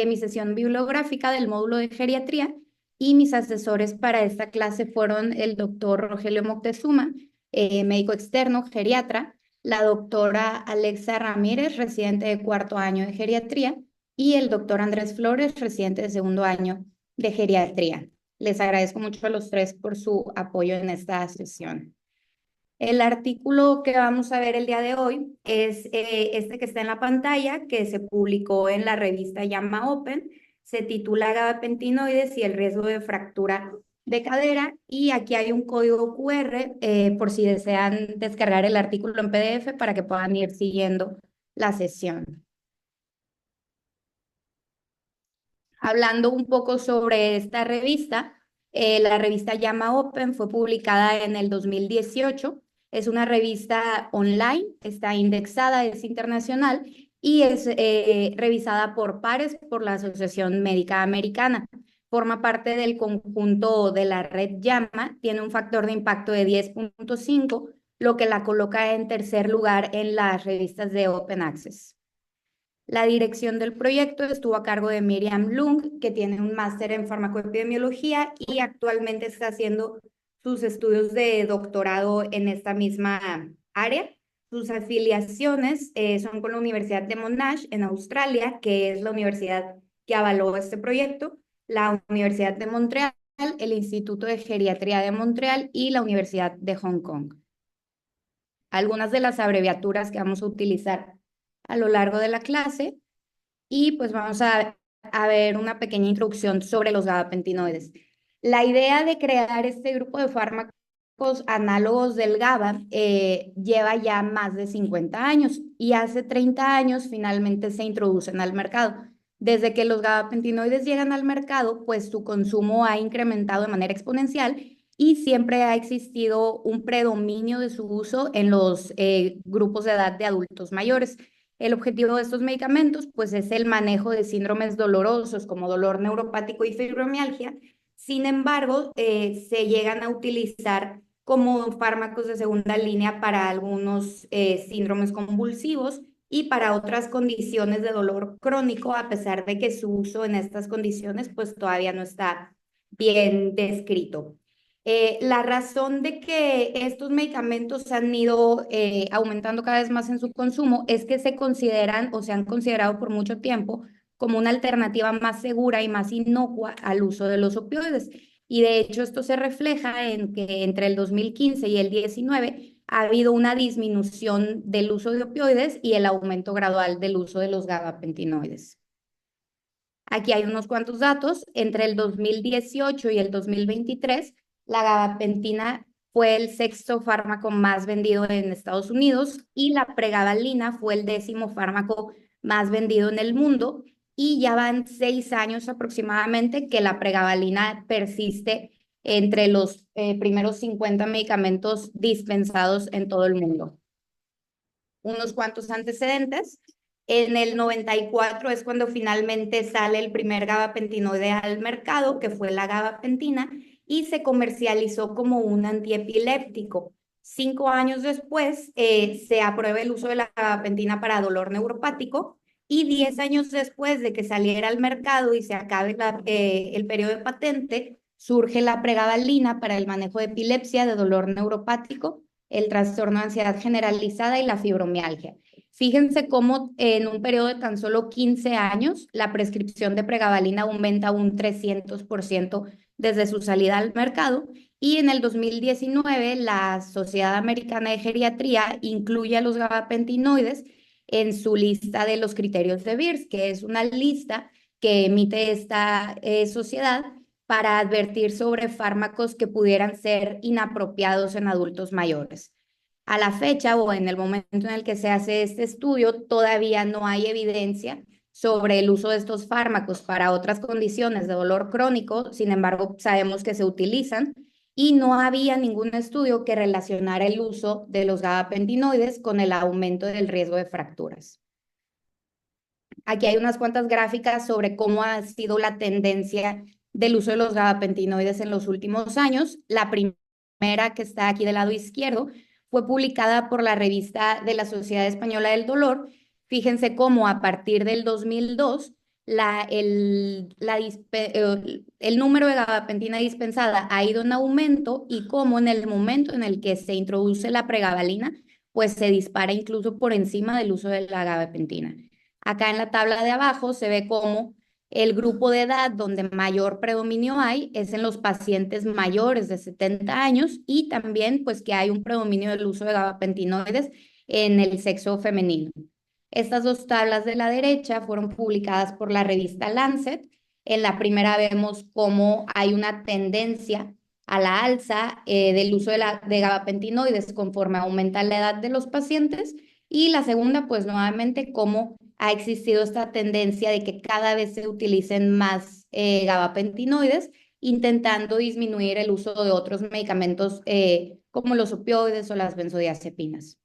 mi sesión bibliográfica del módulo de geriatría y mis asesores para esta clase fueron el doctor Rogelio Moctezuma, médico externo, geriatra, la doctora Alexa Ramírez, residente de 4º año de geriatría, y el doctor Andrés Flores, residente de 2º año de geriatría. Les agradezco mucho a los tres por su apoyo en esta sesión. El artículo que vamos a ver el día de hoy es este que está en la pantalla, que se publicó en la revista JAMA Open. Se titula Gabapentinoides y el riesgo de fractura de cadera, y aquí hay un código QR por si desean descargar el artículo en PDF para que puedan ir siguiendo la sesión. Hablando un poco sobre esta revista, la revista JAMA Open fue publicada en el 2018. Es una revista online, está indexada, es internacional y es revisada por pares por la Asociación Médica Americana. Forma parte del conjunto de la red JAMA, tiene un factor de impacto de 10.5, lo que la coloca en tercer lugar en las revistas de Open Access. La dirección del proyecto estuvo a cargo de Miriam Lung, que tiene un máster en farmacoepidemiología y actualmente está haciendo sus estudios de doctorado en esta misma área. Sus afiliaciones son con la Universidad de Monash en Australia, que es la universidad que avaló este proyecto, la Universidad de Montreal, el Instituto de Geriatría de Montreal y la Universidad de Hong Kong. Algunas de las abreviaturas que vamos a utilizar a lo largo de la clase, y pues vamos a ver una pequeña introducción sobre los gabapentinoides. La idea de crear este grupo de fármacos análogos del GABA lleva ya más de 50 años y hace 30 años finalmente se introducen al mercado. Desde que los gabapentinoides llegan al mercado, pues su consumo ha incrementado de manera exponencial y siempre ha existido un predominio de su uso en los grupos de edad de adultos mayores. El objetivo de estos medicamentos, pues, es el manejo de síndromes dolorosos como dolor neuropático y fibromialgia. Sin embargo, se llegan a utilizar como fármacos de segunda línea para algunos síndromes convulsivos y para otras condiciones de dolor crónico, a pesar de que su uso en estas condiciones, pues, todavía no está bien descrito. La razón de que estos medicamentos han ido aumentando cada vez más en su consumo es que se consideran o se han considerado por mucho tiempo como una alternativa más segura y más inocua al uso de los opioides. Y de hecho esto se refleja en que entre el 2015 y el 19 ha habido una disminución del uso de opioides y el aumento gradual del uso de los gabapentinoides. Aquí hay unos cuantos datos. Entre el 2018 y el 2023, la gabapentina fue el 6º fármaco más vendido en Estados Unidos y la pregabalina fue el 10º fármaco más vendido en el mundo, y ya van 6 años aproximadamente que la pregabalina persiste entre los primeros 50 medicamentos dispensados en todo el mundo. Unos cuantos antecedentes. En el 94 es cuando finalmente sale el primer gabapentinoide al mercado, que fue la gabapentina, y se comercializó como un antiepiléptico. 5 años después se aprueba el uso de la gabapentina para dolor neuropático, y 10 años después de que saliera al mercado y se acabe el periodo de patente, surge la pregabalina para el manejo de epilepsia, de dolor neuropático, el trastorno de ansiedad generalizada y la fibromialgia. Fíjense cómo en un periodo de tan solo 15 años la prescripción de pregabalina aumenta un 300% desde su salida al mercado, y en el 2019 la Sociedad Americana de Geriatría incluye a los gabapentinoides en su lista de los criterios de Beers, que es una lista que emite esta sociedad para advertir sobre fármacos que pudieran ser inapropiados en adultos mayores. A la fecha o en el momento en el que se hace este estudio, todavía no hay evidencia sobre el uso de estos fármacos para otras condiciones de dolor crónico. Sin embargo, sabemos que se utilizan y no había ningún estudio que relacionara el uso de los gabapentinoides con el aumento del riesgo de fracturas. Aquí hay unas cuantas gráficas sobre cómo ha sido la tendencia del uso de los gabapentinoides en los últimos años. La primera, que está aquí del lado izquierdo, fue publicada por la revista de la Sociedad Española del Dolor. Fíjense cómo a partir del 2002 el número de gabapentina dispensada ha ido en aumento y cómo en el momento en el que se introduce la pregabalina, pues se dispara incluso por encima del uso de la gabapentina. Acá en la tabla de abajo se ve cómo el grupo de edad donde mayor predominio hay es en los pacientes mayores de 70 años y también pues que hay un predominio del uso de gabapentinoides en el sexo femenino. Estas dos tablas de la derecha fueron publicadas por la revista Lancet. En la primera vemos cómo hay una tendencia a la alza del uso de gabapentinoides conforme aumenta la edad de los pacientes. Y la segunda, pues nuevamente, cómo ha existido esta tendencia de que cada vez se utilicen más gabapentinoides, intentando disminuir el uso de otros medicamentos como los opioides o las benzodiazepinas.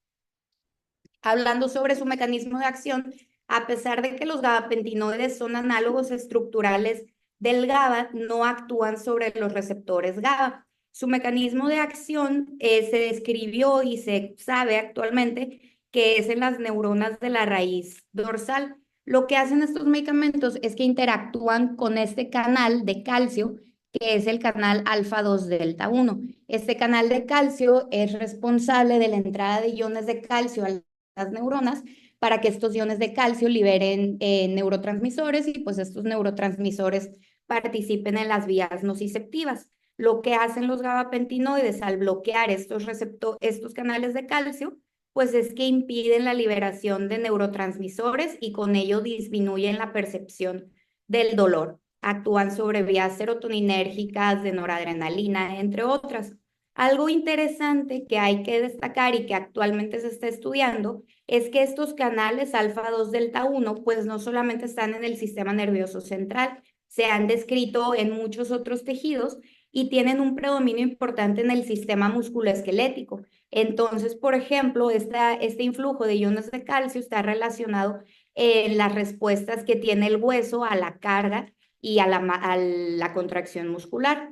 Hablando sobre su mecanismo de acción, a pesar de que los gabapentinoides son análogos estructurales del GABA, no actúan sobre los receptores GABA. Su mecanismo de acción se describió y se sabe actualmente que es en las neuronas de la raíz dorsal. Lo que hacen estos medicamentos es que interactúan con este canal de calcio, que es el canal alfa-2 delta 1. Este canal de calcio es responsable de la entrada de iones de calcio al las neuronas para que estos iones de calcio liberen neurotransmisores y pues estos neurotransmisores participen en las vías nociceptivas. Lo que hacen los gabapentinoides al bloquear estos canales de calcio, pues es que impiden la liberación de neurotransmisores y con ello disminuyen la percepción del dolor. Actúan sobre vías serotoninérgicas, de noradrenalina, entre otras. Algo interesante que hay que destacar y que actualmente se está estudiando es que estos canales alfa-2 delta 1 pues no solamente están en el sistema nervioso central, se han descrito en muchos otros tejidos y tienen un predominio importante en el sistema musculoesquelético. Entonces, por ejemplo, este influjo de iones de calcio está relacionado en las respuestas que tiene el hueso a la carga y a la contracción muscular.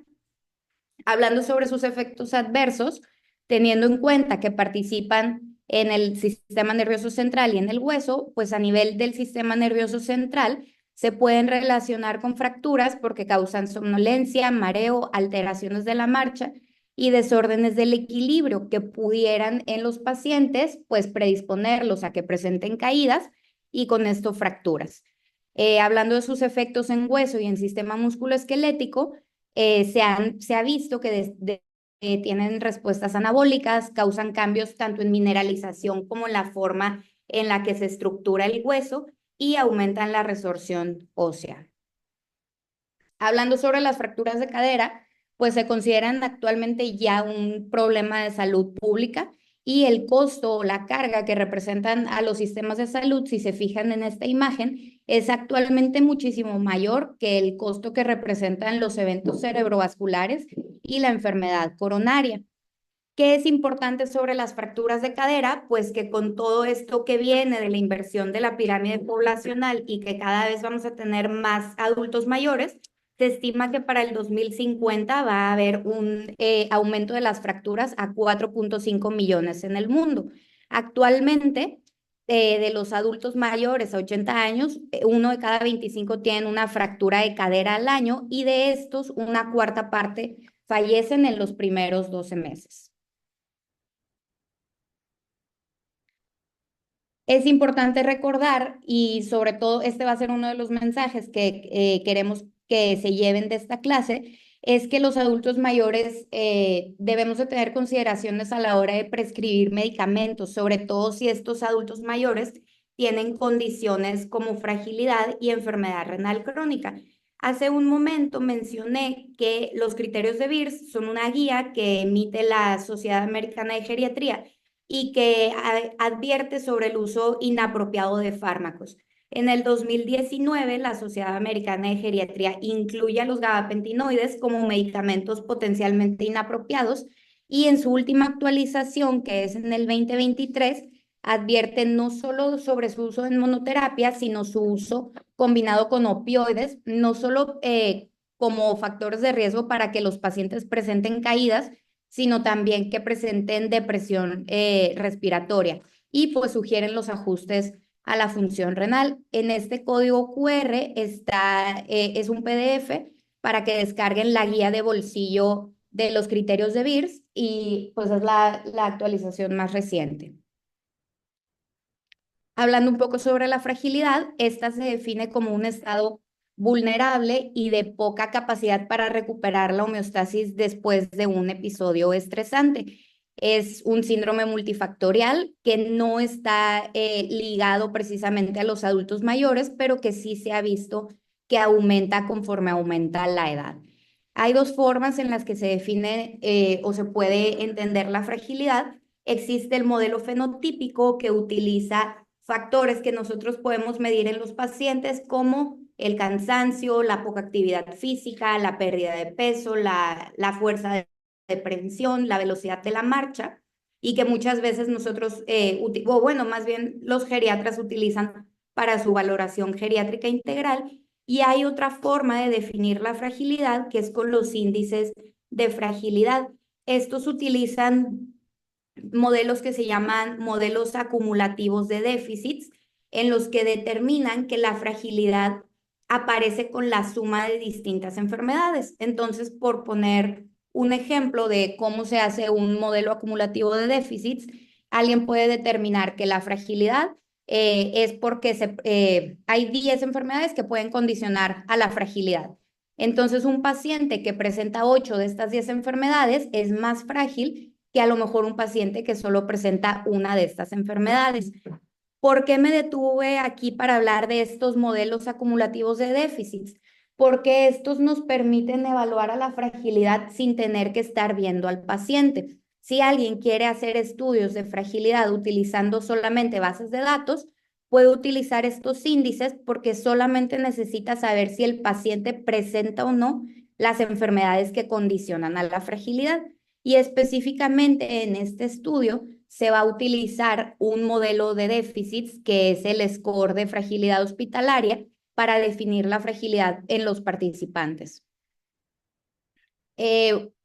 Hablando sobre sus efectos adversos, teniendo en cuenta que participan en el sistema nervioso central y en el hueso, pues a nivel del sistema nervioso central se pueden relacionar con fracturas porque causan somnolencia, mareo, alteraciones de la marcha y desórdenes del equilibrio que pudieran en los pacientes pues predisponerlos a que presenten caídas y con esto fracturas. Hablando de sus efectos en hueso y en sistema musculoesquelético, se ha visto que tienen respuestas anabólicas, causan cambios tanto en mineralización como en la forma en la que se estructura el hueso y aumentan la resorción ósea. Hablando sobre las fracturas de cadera, pues se consideran actualmente ya un problema de salud pública y el costo o la carga que representan a los sistemas de salud, si se fijan en esta imagen, es actualmente muchísimo mayor que el costo que representan los eventos cerebrovasculares y la enfermedad coronaria. ¿Qué es importante sobre las fracturas de cadera? Pues que con todo esto que viene de la inversión de la pirámide poblacional y que cada vez vamos a tener más adultos mayores, se estima que para el 2050 va a haber un aumento de las fracturas a 4.5 millones en el mundo. Actualmente, de los adultos mayores a 80 años, uno de cada 25 tienen una fractura de cadera al año y de estos, una cuarta parte fallecen en los primeros 12 meses. Es importante recordar, y sobre todo este va a ser uno de los mensajes que queremos que se lleven de esta clase, es que los adultos mayores debemos de tener consideraciones a la hora de prescribir medicamentos, sobre todo si estos adultos mayores tienen condiciones como fragilidad y enfermedad renal crónica. Hace un momento mencioné que los criterios de Beers son una guía que emite la Sociedad Americana de Geriatría y que advierte sobre el uso inapropiado de fármacos. En el 2019, la Sociedad Americana de Geriatría incluye a los gabapentinoides como medicamentos potencialmente inapropiados y en su última actualización, que es en el 2023, advierte no solo sobre su uso en monoterapia, sino su uso combinado con opioides, no solo como factores de riesgo para que los pacientes presenten caídas, sino también que presenten depresión respiratoria y pues sugieren los ajustes a la función renal. En este código QR es un PDF para que descarguen la guía de bolsillo de los criterios de Beers y pues es la actualización más reciente. Hablando un poco sobre la fragilidad, esta se define como un estado vulnerable y de poca capacidad para recuperar la homeostasis después de un episodio estresante. Es un síndrome multifactorial que no está ligado precisamente a los adultos mayores, pero que sí se ha visto que aumenta conforme aumenta la edad. Hay dos formas en las que se define o se puede entender la fragilidad. Existe el modelo fenotípico que utiliza factores que nosotros podemos medir en los pacientes como el cansancio, la poca actividad física, la pérdida de peso, la fuerza de prensión, la velocidad de la marcha, y que muchas veces nosotros, o bueno, más bien los geriatras utilizan para su valoración geriátrica integral. Y hay otra forma de definir la fragilidad, que es con los índices de fragilidad. Estos utilizan modelos que se llaman modelos acumulativos de déficits, en los que determinan que la fragilidad aparece con la suma de distintas enfermedades. Entonces, por poner un ejemplo de cómo se hace un modelo acumulativo de déficits, alguien puede determinar que la fragilidad es porque hay 10 enfermedades que pueden condicionar a la fragilidad. Entonces, un paciente que presenta 8 de estas 10 enfermedades es más frágil que a lo mejor un paciente que solo presenta una de estas enfermedades. ¿Por qué me detuve aquí para hablar de estos modelos acumulativos de déficits? Porque estos nos permiten evaluar a la fragilidad sin tener que estar viendo al paciente. Si alguien quiere hacer estudios de fragilidad utilizando solamente bases de datos, puede utilizar estos índices porque solamente necesita saber si el paciente presenta o no las enfermedades que condicionan a la fragilidad. Y específicamente en este estudio se va a utilizar un modelo de déficits que es el score de fragilidad hospitalaria para definir la fragilidad en los participantes.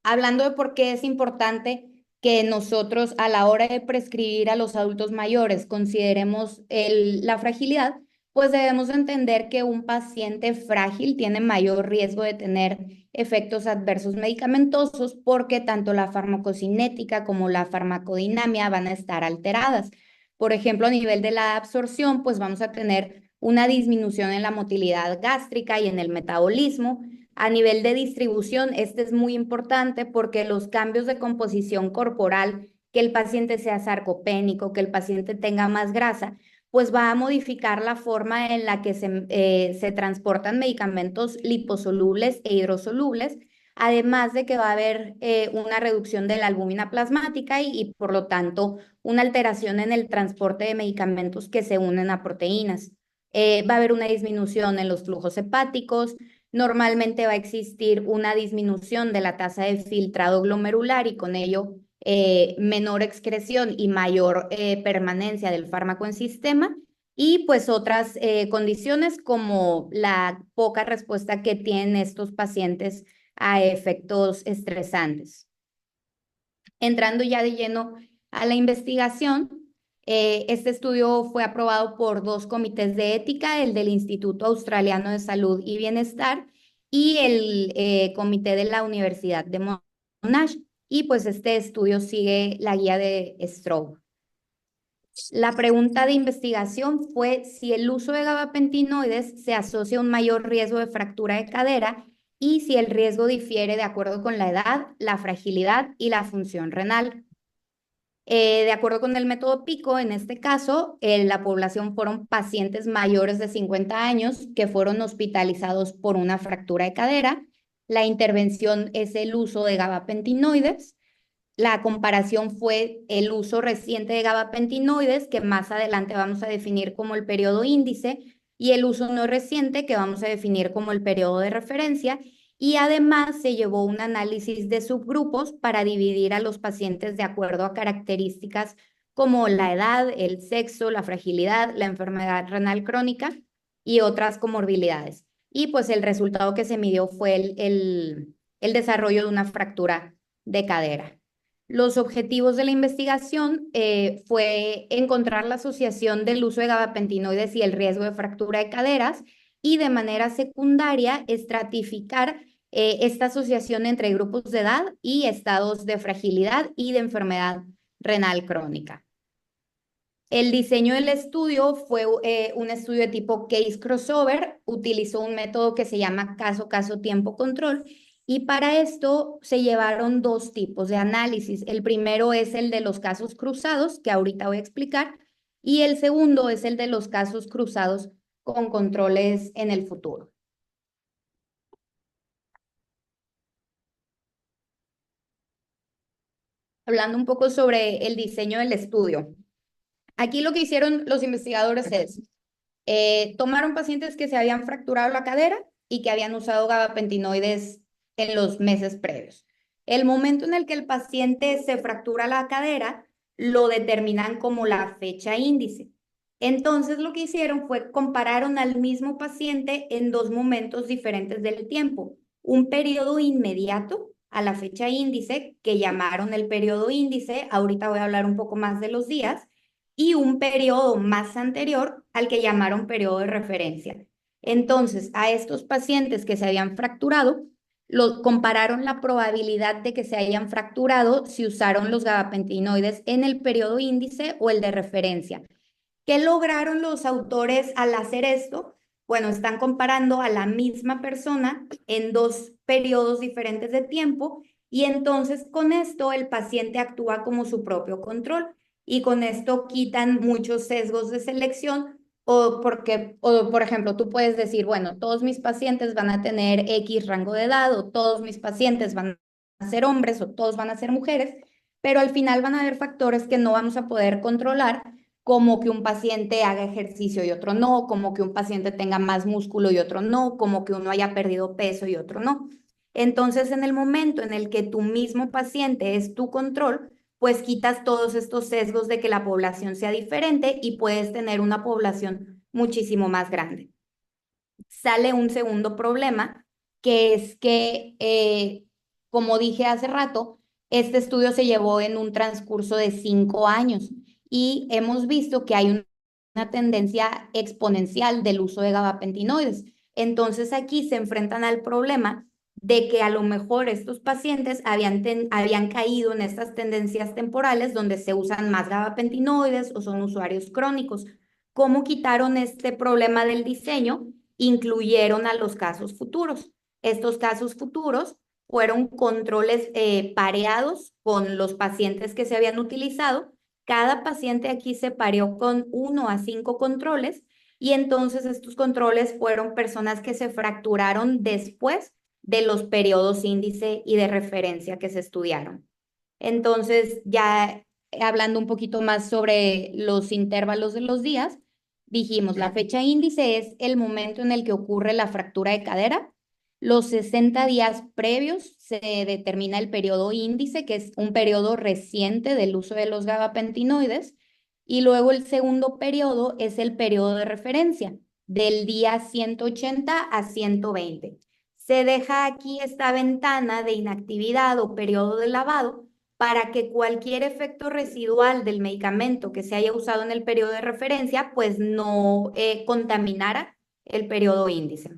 Hablando de por qué es importante que nosotros a la hora de prescribir a los adultos mayores consideremos la fragilidad, pues debemos entender que un paciente frágil tiene mayor riesgo de tener efectos adversos medicamentosos porque tanto la farmacocinética como la farmacodinamia van a estar alteradas. Por ejemplo, a nivel de la absorción, pues vamos a tener una disminución en la motilidad gástrica y en el metabolismo. A nivel de distribución, este es muy importante porque los cambios de composición corporal, que el paciente sea sarcopénico, que el paciente tenga más grasa, pues va a modificar la forma en la que se transportan medicamentos liposolubles e hidrosolubles, además de que va a haber una reducción de la albúmina plasmática y por lo tanto una alteración en el transporte de medicamentos que se unen a proteínas. Va a haber una disminución en los flujos hepáticos. Normalmente va a existir una disminución de la tasa de filtrado glomerular y con ello menor excreción y mayor permanencia del fármaco en sistema. Y pues otras condiciones como la poca respuesta que tienen estos pacientes a efectos estresantes. Entrando ya de lleno a la investigación, este estudio fue aprobado por dos comités de ética, el del Instituto Australiano de Salud y Bienestar y el comité de la Universidad de Monash. Y pues este estudio sigue la guía de Strobe. La pregunta de investigación fue si el uso de gabapentinoides se asocia a un mayor riesgo de fractura de cadera y si el riesgo difiere de acuerdo con la edad, la fragilidad y la función renal. De acuerdo con el método PICO, en este caso, la población fueron pacientes mayores de 50 años que fueron hospitalizados por una fractura de cadera. La intervención es el uso de gabapentinoides. La comparación fue el uso reciente de gabapentinoides, que más adelante vamos a definir como el periodo índice, y el uso no reciente, que vamos a definir como el periodo de referencia. Y además se llevó un análisis de subgrupos para dividir a los pacientes de acuerdo a características como la edad, el sexo, la fragilidad, la enfermedad renal crónica y otras comorbilidades. Y pues el resultado que se midió fue el desarrollo de una fractura de cadera. Los objetivos de la investigación fue encontrar la asociación del uso de gabapentinoides y el riesgo de fractura de caderas y de manera secundaria estratificar esta asociación entre grupos de edad y estados de fragilidad y de enfermedad renal crónica. El diseño del estudio fue un estudio de tipo case crossover, utilizó un método que se llama caso, tiempo, control, y para esto se llevaron dos tipos de análisis. El primero es el de los casos cruzados, que ahorita voy a explicar, y el segundo es el de los casos cruzados con controles en el futuro. Hablando un poco sobre el diseño del estudio. Aquí lo que hicieron los investigadores es tomaron pacientes que se habían fracturado la cadera y que habían usado gabapentinoides en los meses previos. El momento en el que el paciente se fractura la cadera lo determinan como la fecha índice. Entonces lo que hicieron fue compararon al mismo paciente en dos momentos diferentes del tiempo. Un periodo inmediato a la fecha índice, que llamaron el periodo índice, ahorita voy a hablar un poco más de los días, y un periodo más anterior al que llamaron periodo de referencia. Entonces, a estos pacientes que se habían fracturado, compararon la probabilidad de que se hayan fracturado si usaron los gabapentinoides en el periodo índice o el de referencia. ¿Qué lograron los autores al hacer esto? Bueno, están comparando a la misma persona en dos periodos diferentes de tiempo y entonces con esto el paciente actúa como su propio control y con esto quitan muchos sesgos de selección o por ejemplo, tú puedes decir, bueno, todos mis pacientes van a tener X rango de edad o todos mis pacientes van a ser hombres o todos van a ser mujeres, pero al final van a haber factores que no vamos a poder controlar como que un paciente haga ejercicio y otro no, como que un paciente tenga más músculo y otro no, como que uno haya perdido peso y otro no. Entonces, en el momento en el que tu mismo paciente es tu control, pues quitas todos estos sesgos de que la población sea diferente y puedes tener una población muchísimo más grande. Sale un segundo problema, que es que, como dije hace rato, este estudio se llevó en un transcurso de 5 años y hemos visto que hay una tendencia exponencial del uso de gabapentinoides. Entonces aquí se enfrentan al problema de que a lo mejor estos pacientes habían caído en estas tendencias temporales donde se usan más gabapentinoides o son usuarios crónicos. ¿Cómo quitaron este problema del diseño? Incluyeron a los casos futuros. Estos casos futuros fueron controles pareados con los pacientes que se habían utilizado. Cada paciente aquí se pareó con 1 a 5 controles y entonces estos controles fueron personas que se fracturaron después de los periodos índice y de referencia que se estudiaron. Entonces, ya hablando un poquito más sobre los intervalos de los días, dijimos, la fecha índice es el momento en el que ocurre la fractura de cadera. Los 60 días previos se determina el periodo índice, que es un periodo reciente del uso de los gabapentinoides. Y luego el segundo periodo es el periodo de referencia, del día 180 a 120. Se deja aquí esta ventana de inactividad o periodo de lavado para que cualquier efecto residual del medicamento que se haya usado en el periodo de referencia, pues no contaminara el periodo índice.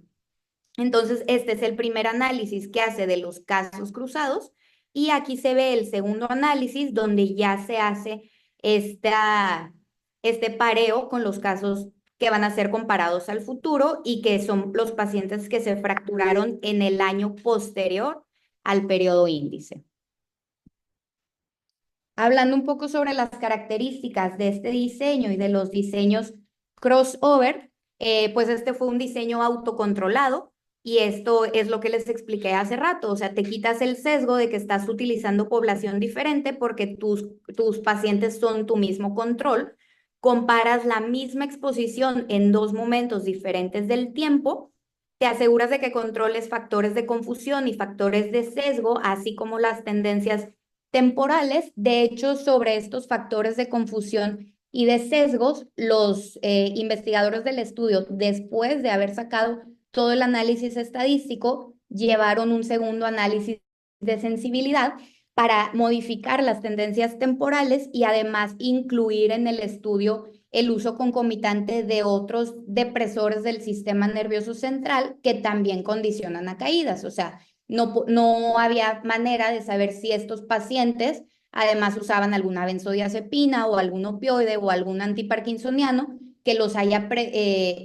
Entonces, este es el primer análisis que hace de los casos cruzados y aquí se ve el segundo análisis donde ya se hace este pareo con los casos que van a ser comparados al futuro y que son los pacientes que se fracturaron en el año posterior al periodo índice. Hablando un poco sobre las características de este diseño y de los diseños crossover, pues este fue un diseño autocontrolado y esto es lo que les expliqué hace rato, o sea, te quitas el sesgo de que estás utilizando población diferente porque tus pacientes son tu mismo control, comparas la misma exposición en dos momentos diferentes del tiempo, te aseguras de que controles factores de confusión y factores de sesgo, así como las tendencias temporales. De hecho, sobre estos factores de confusión y de sesgos, los investigadores del estudio, después de haber sacado todo el análisis estadístico, llevaron un segundo análisis de sensibilidad para modificar las tendencias temporales y además incluir en el estudio el uso concomitante de otros depresores del sistema nervioso central que también condicionan a caídas. O sea, no había manera de saber si estos pacientes además usaban alguna benzodiazepina o algún opioide o algún antiparkinsoniano que los haya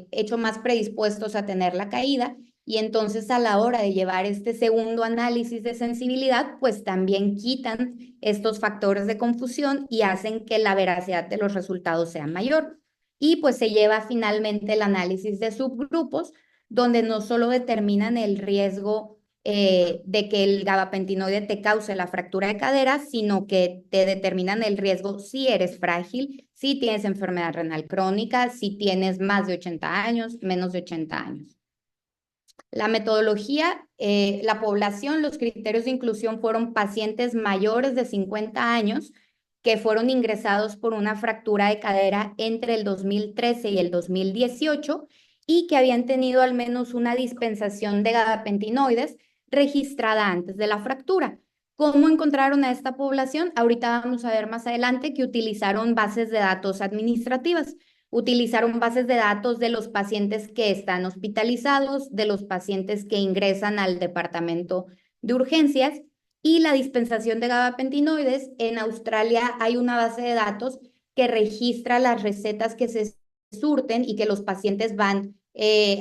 hecho más predispuestos a tener la caída. Y entonces a la hora de llevar este segundo análisis de sensibilidad, pues también quitan estos factores de confusión y hacen que la veracidad de los resultados sea mayor. Y pues se lleva finalmente el análisis de subgrupos, donde no solo determinan el riesgo de que el gabapentinoide te cause la fractura de cadera, sino que te determinan el riesgo si eres frágil, si tienes enfermedad renal crónica, si tienes más de 80 años, menos de 80 años. La metodología, la población, los criterios de inclusión fueron pacientes mayores de 50 años que fueron ingresados por una fractura de cadera entre el 2013 y el 2018 y que habían tenido al menos una dispensación de gabapentinoides registrada antes de la fractura. ¿Cómo encontraron a esta población? Ahorita vamos a ver más adelante que utilizaron bases de datos administrativas. Utilizaron bases de datos de los pacientes que están hospitalizados, de los pacientes que ingresan al departamento de urgencias y la dispensación de gabapentinoides. En Australia hay una base de datos que registra las recetas que se surten y que los pacientes van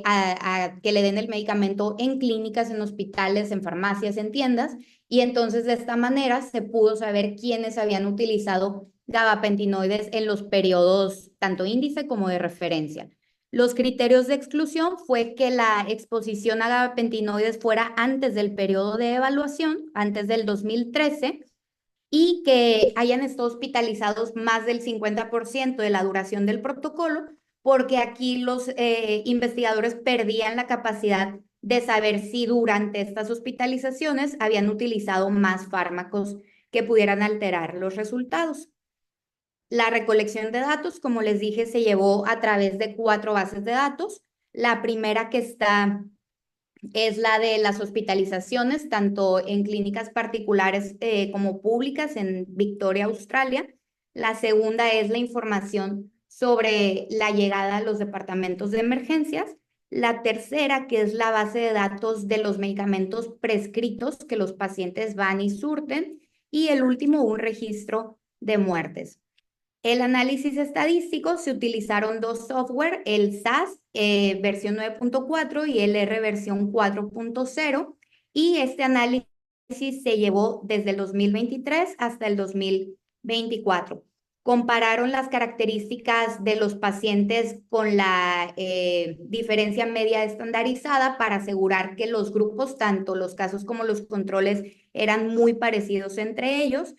a que le den el medicamento en clínicas, en hospitales, en farmacias, en tiendas. Y entonces de esta manera se pudo saber quiénes habían utilizado gabapentinoides en los periodos tanto índice como de referencia. Los criterios de exclusión fue que la exposición a gabapentinoides fuera antes del periodo de evaluación, antes del 2013, y que hayan estado hospitalizados más del 50% de la duración del protocolo, porque aquí los investigadores perdían la capacidad de saber si durante estas hospitalizaciones habían utilizado más fármacos que pudieran alterar los resultados. La recolección de datos, como les dije, se llevó a través de 4 bases de datos. La primera que está es la de las hospitalizaciones, tanto en clínicas particulares como públicas en Victoria, Australia. La segunda es la información sobre la llegada a los departamentos de emergencias. La tercera, que es la base de datos de los medicamentos prescritos que los pacientes van y surten. Y el último, un registro de muertes. El análisis estadístico se utilizaron 2 software, el SAS versión 9.4 y el R versión 4.0, y este análisis se llevó desde el 2023 hasta el 2024. Compararon las características de los pacientes con la diferencia media estandarizada para asegurar que los grupos, tanto los casos como los controles, eran muy parecidos entre ellos,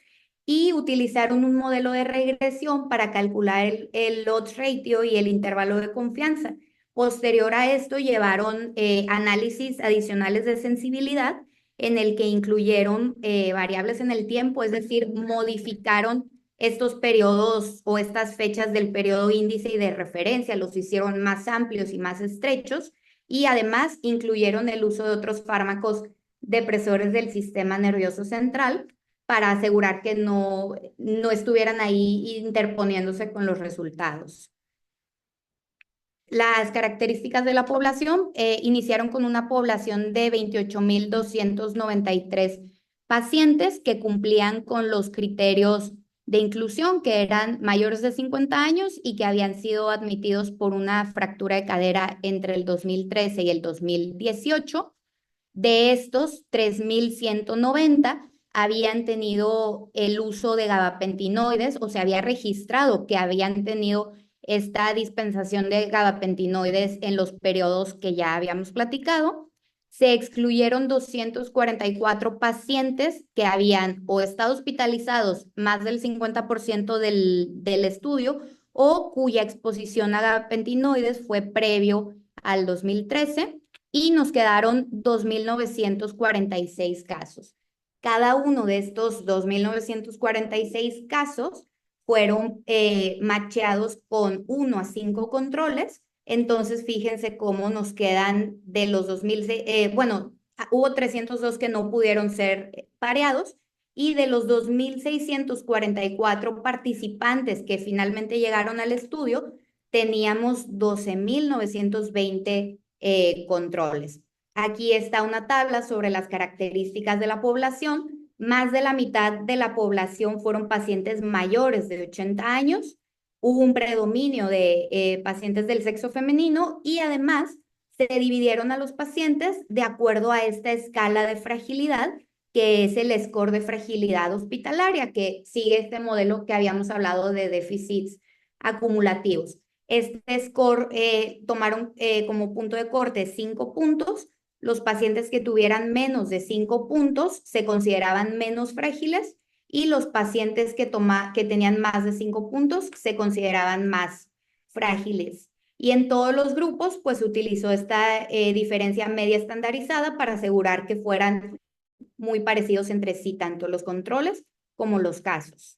y utilizaron un modelo de regresión para calcular el odds ratio y el intervalo de confianza. Posterior a esto, llevaron análisis adicionales de sensibilidad en el que incluyeron variables en el tiempo, es decir, modificaron estos periodos o estas fechas del periodo índice y de referencia, los hicieron más amplios y más estrechos, y además incluyeron el uso de otros fármacos depresores del sistema nervioso central para asegurar que no estuvieran ahí interponiéndose con los resultados. Las características de la población iniciaron con una población de 28,293 pacientes que cumplían con los criterios de inclusión, que eran mayores de 50 años y que habían sido admitidos por una fractura de cadera entre el 2013 y el 2018. De estos, 3,190 habían tenido el uso de gabapentinoides, o se había registrado que habían tenido esta dispensación de gabapentinoides en los periodos que ya habíamos platicado. Se excluyeron 244 pacientes que habían o estado hospitalizados más del 50% del estudio o cuya exposición a gabapentinoides fue previo al 2013, y nos quedaron 2,946 casos. Cada uno de estos 2,946 casos fueron macheados con 1 a 5 controles. Entonces, fíjense cómo nos quedan de los 2006, bueno, hubo 302 que no pudieron ser pareados y de los 2.644 participantes que finalmente llegaron al estudio, teníamos 12.920 controles. Aquí está una tabla sobre las características de la población. Más de la mitad de la población fueron pacientes mayores de 80 años. Hubo un predominio de pacientes del sexo femenino y además se dividieron a los pacientes de acuerdo a esta escala de fragilidad, que es el score de fragilidad hospitalaria, que sigue este modelo que habíamos hablado de déficits acumulativos. Este score tomaron como punto de corte 5 puntos. Los pacientes que tuvieran menos de 5 puntos se consideraban menos frágiles y los pacientes que tenían más de 5 puntos se consideraban más frágiles. Y en todos los grupos, pues se utilizó esta diferencia media estandarizada para asegurar que fueran muy parecidos entre sí, tanto los controles como los casos.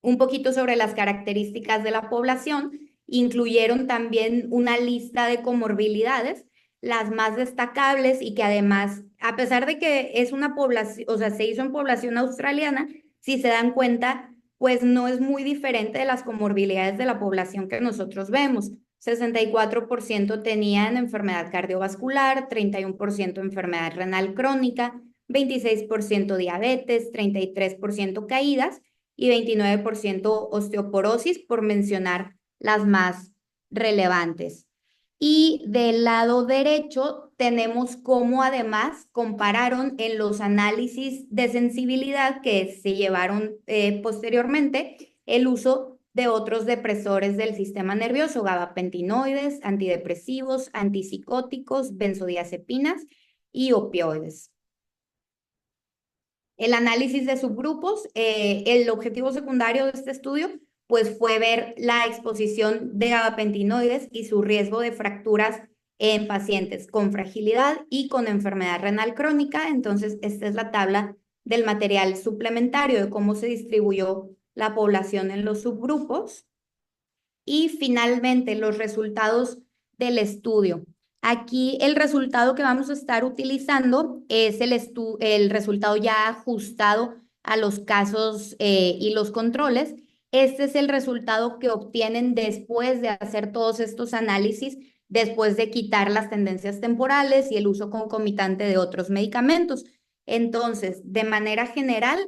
Un poquito sobre las características de la población, incluyeron también una lista de comorbilidades, las más destacables y que además, a pesar de que es una población, o sea, se hizo en población australiana, si se dan cuenta, pues no es muy diferente de las comorbilidades de la población que nosotros vemos. 64% tenían enfermedad cardiovascular, 31% enfermedad renal crónica, 26% diabetes, 33% caídas y 29% osteoporosis, por mencionar las más relevantes. Y del lado derecho tenemos cómo además compararon en los análisis de sensibilidad que se llevaron posteriormente el uso de otros depresores del sistema nervioso, gabapentinoides, antidepresivos, antipsicóticos, benzodiazepinas y opioides. El análisis de subgrupos, el objetivo secundario de este estudio, pues fue ver la exposición de gabapentinoides y su riesgo de fracturas en pacientes con fragilidad y con enfermedad renal crónica. Entonces, esta es la tabla del material suplementario de cómo se distribuyó la población en los subgrupos. Y finalmente, los resultados del estudio. Aquí el resultado que vamos a estar utilizando es el resultado ya ajustado a los casos y los controles. Este es el resultado que obtienen después de hacer todos estos análisis, después de quitar las tendencias temporales y el uso concomitante de otros medicamentos. Entonces, de manera general,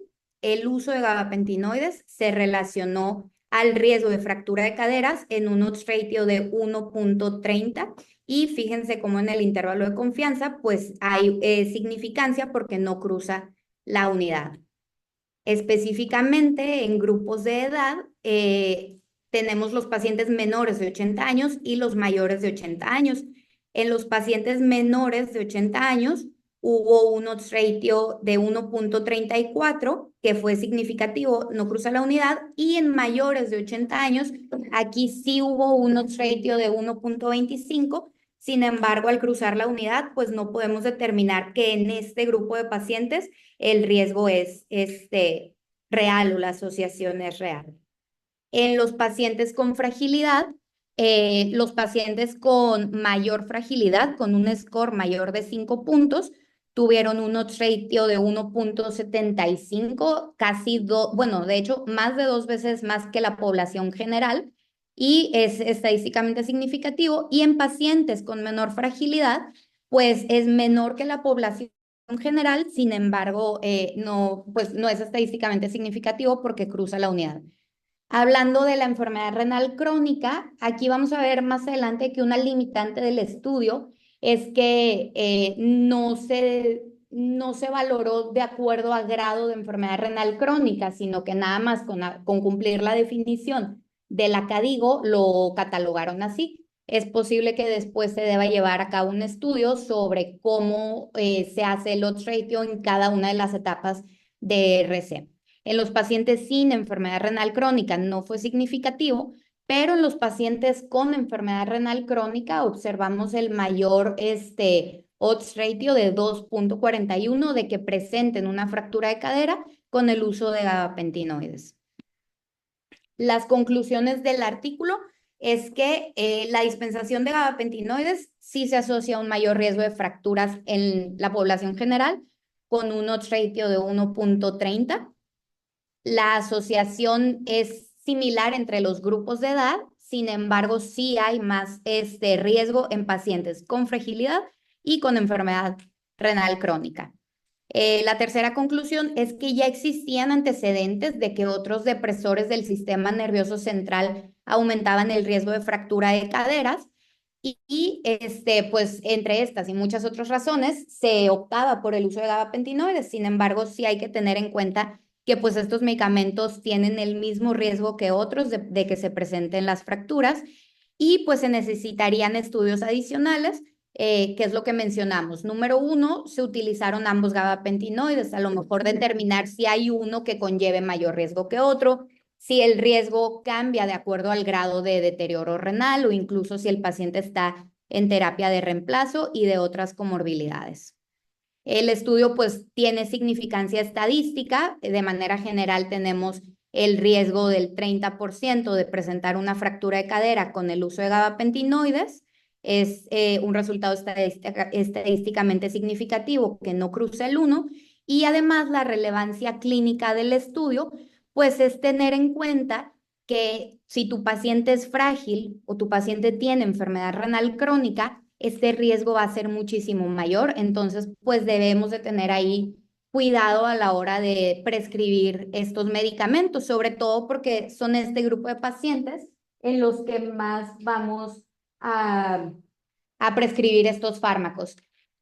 el uso de gabapentinoides se relacionó al riesgo de fractura de caderas en un odds ratio de 1.30 y fíjense cómo en el intervalo de confianza pues hay significancia porque no cruza la unidad. Específicamente en grupos de edad tenemos los pacientes menores de 80 años y los mayores de 80 años. En los pacientes menores de 80 años hubo un odds ratio de 1.34, que fue significativo, no cruza la unidad, y en mayores de 80 años, aquí sí hubo un odds ratio de 1.25, sin embargo, al cruzar la unidad, pues no podemos determinar que en este grupo de pacientes el riesgo es real o la asociación es real. En los pacientes con fragilidad, los pacientes con mayor fragilidad, con un score mayor de 5 puntos, tuvieron un odds ratio de 1.75, casi bueno, de hecho, más de 2 veces más que la población general, y es estadísticamente significativo. Y en pacientes con menor fragilidad, pues es menor que la población general, sin embargo, pues no es estadísticamente significativo porque cruza la unidad. Hablando de la enfermedad renal crónica, aquí vamos a ver más adelante que una limitante del estudio es que no se valoró de acuerdo a grado de enfermedad renal crónica, sino que nada más con cumplir la definición de la CADIGO lo catalogaron así. Es posible que después se deba llevar a cabo un estudio sobre cómo se hace el odds ratio en cada una de las etapas de RC. En los pacientes sin enfermedad renal crónica no fue significativo, pero en los pacientes con enfermedad renal crónica observamos el mayor odds ratio de 2.41 de que presenten una fractura de cadera con el uso de gabapentinoides. Las conclusiones del artículo es que la dispensación de gabapentinoides sí se asocia a un mayor riesgo de fracturas en la población general, con un odds ratio de 1.30. La asociación es similar entre los grupos de edad, sin embargo, sí hay más riesgo en pacientes con fragilidad y con enfermedad renal crónica. La tercera conclusión es que ya existían antecedentes de que otros depresores del sistema nervioso central aumentaban el riesgo de fractura de caderas pues entre estas y muchas otras razones se optaba por el uso de gabapentinoides. Sin embargo, sí hay que tener en cuenta que pues estos medicamentos tienen el mismo riesgo que otros de que se presenten las fracturas y pues se necesitarían estudios adicionales, que es lo que mencionamos. Número uno, se utilizaron ambos gabapentinoides, a lo mejor determinar si hay uno que conlleve mayor riesgo que otro, si el riesgo cambia de acuerdo al grado de deterioro renal o incluso si el paciente está en terapia de reemplazo y de otras comorbilidades. El estudio pues tiene significancia estadística. De manera general tenemos el riesgo del 30% de presentar una fractura de cadera con el uso de gabapentinoides. Es un resultado estadísticamente significativo que no cruza el 1. Y además la relevancia clínica del estudio pues es tener en cuenta que si tu paciente es frágil o tu paciente tiene enfermedad renal crónica, este riesgo va a ser muchísimo mayor. Entonces, pues debemos de tener ahí cuidado a la hora de prescribir estos medicamentos, sobre todo porque son este grupo de pacientes en los que más vamos a prescribir estos fármacos.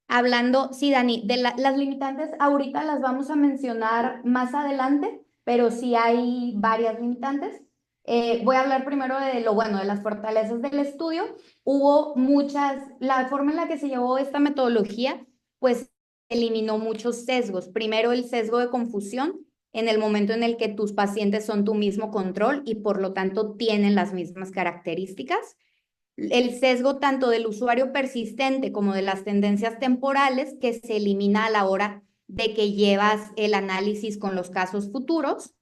Hablando, sí, Dani, de las limitantes, ahorita las vamos a mencionar más adelante, pero sí hay varias limitantes. Voy a hablar primero de lo bueno, de las fortalezas del estudio. Hubo muchas, la forma en la que se llevó esta metodología, pues eliminó muchos sesgos. Primero, el sesgo de confusión en el momento en el que tus pacientes son tu mismo control y por lo tanto tienen las mismas características. El sesgo tanto del usuario persistente como de las tendencias temporales que se elimina a la hora de que llevas el análisis con los casos futuros.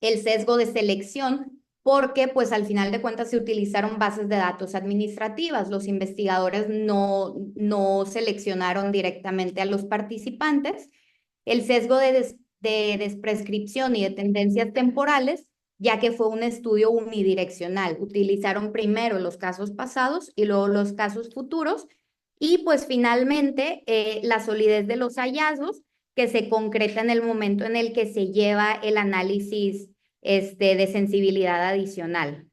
El sesgo de selección, porque pues al final de cuentas se utilizaron bases de datos administrativas. Los investigadores no seleccionaron directamente a los participantes. El sesgo de desprescripción y de tendencias temporales, ya que fue un estudio unidireccional. Utilizaron primero los casos pasados y luego los casos futuros. Y pues finalmente la solidez de los hallazgos, que se concreta en el momento en el que se lleva el análisis de sensibilidad adicional.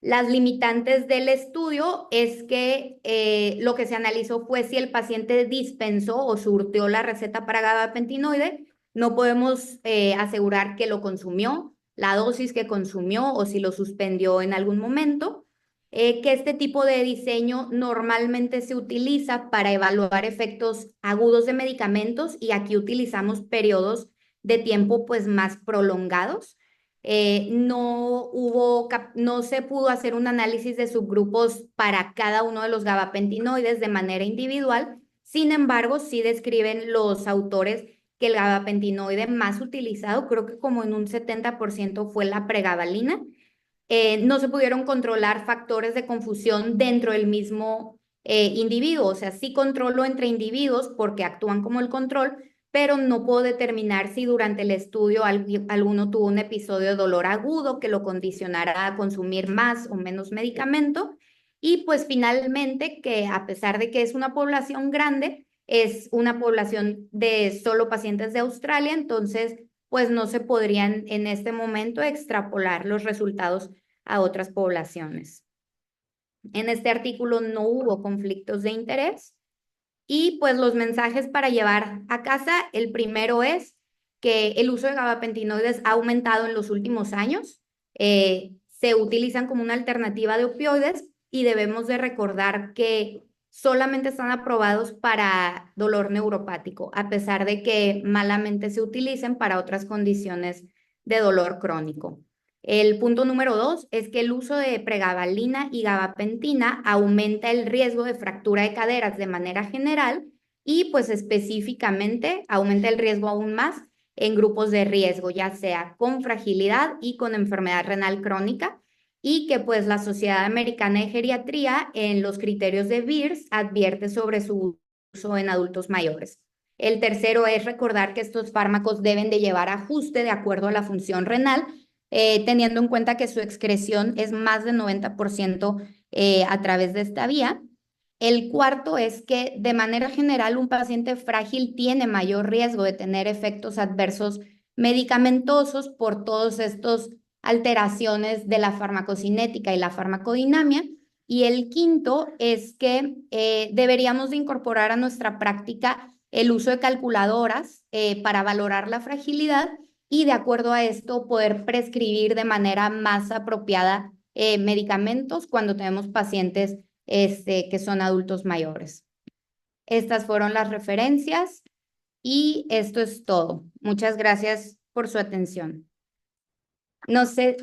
Las limitantes del estudio es que lo que se analizó fue si el paciente dispensó o surtió la receta para gabapentinoide. No podemos asegurar que lo consumió, la dosis que consumió o si lo suspendió en algún momento. Que este tipo de diseño normalmente se utiliza para evaluar efectos agudos de medicamentos y aquí utilizamos periodos de tiempo pues más prolongados. No se pudo hacer un análisis de subgrupos para cada uno de los gabapentinoides de manera individual. Sin embargo, sí describen los autores que el gabapentinoide más utilizado, creo que como en un 70% fue la pregabalina. No se pudieron controlar factores de confusión dentro del mismo individuo, o sea, sí controlo entre individuos porque actúan como el control, pero no puedo determinar si durante el estudio alguno tuvo un episodio de dolor agudo que lo condicionara a consumir más o menos medicamento. Y pues finalmente que a pesar de que es una población grande, es una población de solo pacientes de Australia, entonces pues no se podrían en este momento extrapolar los resultados a otras poblaciones. En este artículo no hubo conflictos de interés. Y pues los mensajes para llevar a casa, el primero es que el uso de gabapentinoides ha aumentado en los últimos años. Se utilizan como una alternativa de opioides y debemos de recordar que solamente están aprobados para dolor neuropático, a pesar de que malamente se utilicen para otras condiciones de dolor crónico. El punto número 2 es que el uso de pregabalina y gabapentina aumenta el riesgo de fractura de caderas de manera general y pues específicamente aumenta el riesgo aún más en grupos de riesgo, ya sea con fragilidad y con enfermedad renal crónica, y que pues la Sociedad Americana de Geriatría en los criterios de Beers advierte sobre su uso en adultos mayores. El tercero es recordar que estos fármacos deben de llevar ajuste de acuerdo a la función renal, teniendo en cuenta que su excreción es más del 90% a través de esta vía. El cuarto es que de manera general un paciente frágil tiene mayor riesgo de tener efectos adversos medicamentosos por todos estos alteraciones de la farmacocinética y la farmacodinamia. Y el quinto es que deberíamos de incorporar a nuestra práctica el uso de calculadoras para valorar la fragilidad y de acuerdo a esto poder prescribir de manera más apropiada medicamentos cuando tenemos pacientes que son adultos mayores. Estas fueron las referencias y esto es todo. Muchas gracias por su atención. No sé